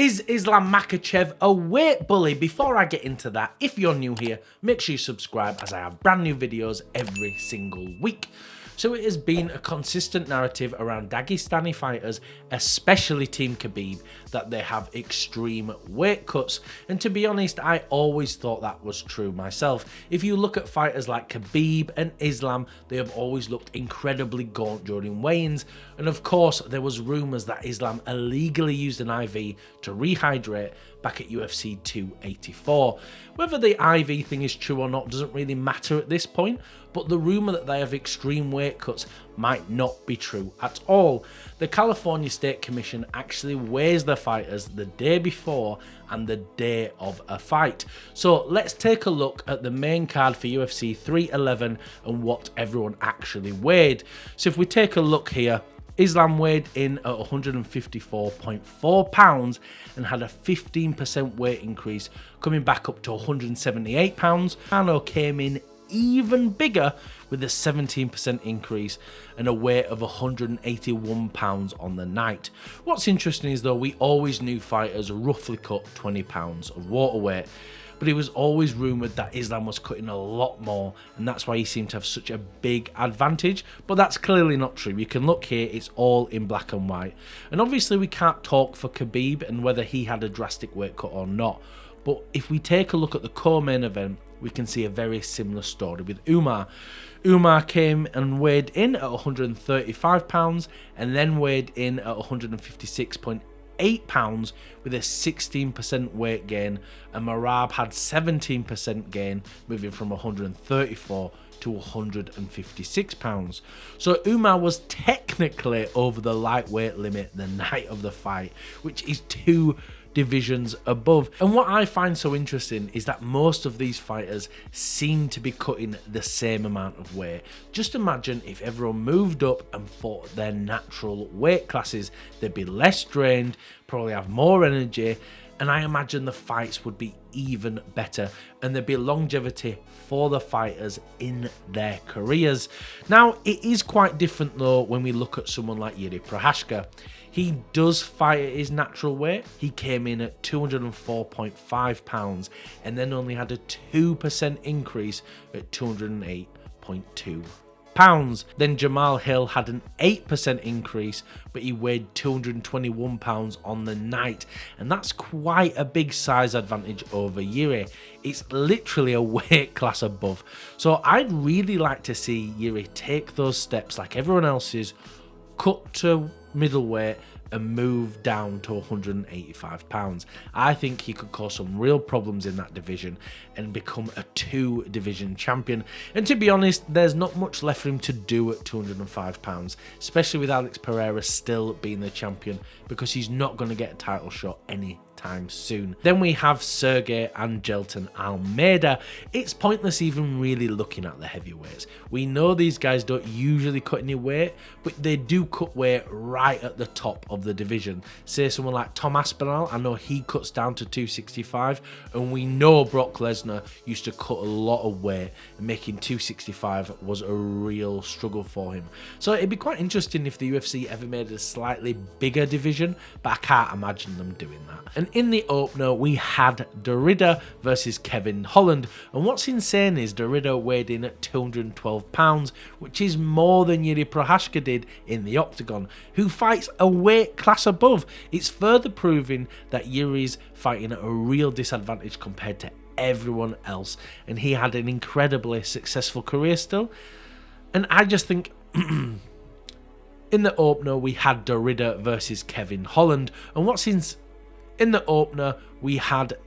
Is Islam Makhachev a weight bully? Before I get into that, if you're new here, make sure you subscribe as I have brand new videos every single week. So it has been a consistent narrative around Dagestani fighters, especially Team Khabib, that they have extreme weight cuts. And to be honest, I always thought that was true myself. If you look at fighters like Khabib and Islam, they have always looked incredibly gaunt during weigh-ins. And of course, there was rumours that Islam illegally used an IV to rehydrate back at UFC 284. Whether the IV thing is true or not doesn't really matter at this point, but the rumour that they have extreme weight cuts might not be true at all. The California State Commission actually weighs their fighters the day before and the day of a fight. So let's take a look at the main card for UFC 311 and what everyone actually weighed. So if we take a look here, Islam weighed in at 154.4 pounds and had a 15% weight increase, coming back up to 178 pounds. Arno came in even bigger with a 17% increase and a weight of 181 pounds on the night. What's interesting is though, we always knew fighters roughly cut 20 pounds of water weight, but it was always rumoured that Islam was cutting a lot more, and that's why he seemed to have such a big advantage, but that's clearly not true. You can look here, it's all in black and white. And obviously we can't talk for Khabib and whether he had a drastic weight cut or not, but if we take a look at the co-main event, we can see a very similar story with Umar. Umar came and weighed in at 135 pounds and then weighed in at 156.8 pounds with a 16% weight gain, and Merab had 17% gain, moving from 134 to 156 pounds. So Umar was technically over the lightweight limit the night of the fight, which is 2 divisions above. And what I find so interesting is that most of these fighters seem to be cutting the same amount of weight. Just imagine if everyone moved up and fought their natural weight classes, they'd be less drained, probably have more energy, and I imagine the fights would be even better and there'd be longevity for the fighters in their careers. Now, it is quite different though when we look at someone like Jiri Prochazka. He does fight at his natural weight. He came in at 204.5 pounds and then only had a 2% increase at 208.2 pounds. Then Jamal Hill had an 8% increase, but he weighed 221 pounds on the night, and that's quite a big size advantage over Jiri. It's literally a weight class above. So I'd really like to see Jiri take those steps like everyone else is, cut to middleweight and move down to 185 pounds. I think he could cause some real problems in that division and become a 2-division champion. And to be honest, there's not much left for him to do at 205 pounds, especially with Alex Pereira still being the champion, because he's not going to get a title shot anytime soon. Then we have Sergey Angelton Almeida. It's pointless even really looking at the heavyweights. We know these guys don't usually cut any weight, but they do cut weight right at the top of the division. Say someone like Tom Aspinall, I know he cuts down to 265, and we know Brock Lesnar used to cut a lot of weight, and making 265 was a real struggle for him. So it'd be quite interesting if the UFC ever made a slightly bigger division, but I can't imagine them doing that. And in the opener, we had Derrida versus Kevin Holland, and what's insane is Derrida weighed in at 212 pounds, which is more than Jiri Prochazka did in the octagon, who fights a weight class above. It's further proving that Jiri's fighting at a real disadvantage compared to everyone else, and he had an incredibly successful career still. And I just think in the opener we had Derrida versus Kevin Holland, and what's in the opener we had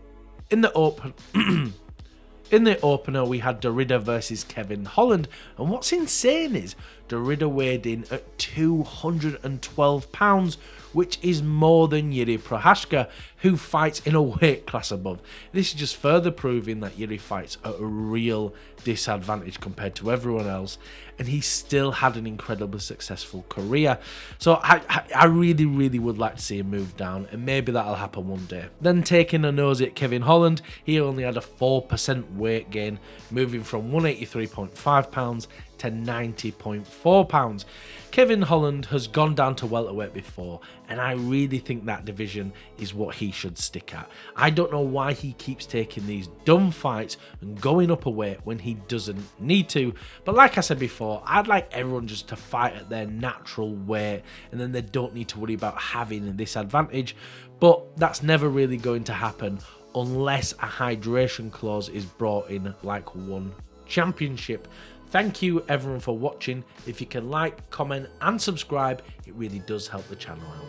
Derrida versus Kevin Holland, and what's insane is Derrida weighed in at 212 pounds, which is more than Jiri Prochazka, who fights in a weight class above. This is just further proving that Jiri fights at a real disadvantage compared to everyone else, and he still had an incredibly successful career. So I really would like to see him move down, and maybe that'll happen one day. Then taking a nose at Kevin Holland, he only had a 4% weight gain, moving from 183.5 pounds to 90.4 pounds. Kevin Holland has gone down to welterweight before, and I really think that division is what he should stick at. I don't know why he keeps taking these dumb fights and going up a weight when he doesn't need to, but like I said before, I'd like everyone just to fight at their natural weight, and then they don't need to worry about having this advantage, but that's never really going to happen unless a hydration clause is brought in like one championship. Thank you everyone for watching. If you can like, comment and subscribe, it really does help the channel out.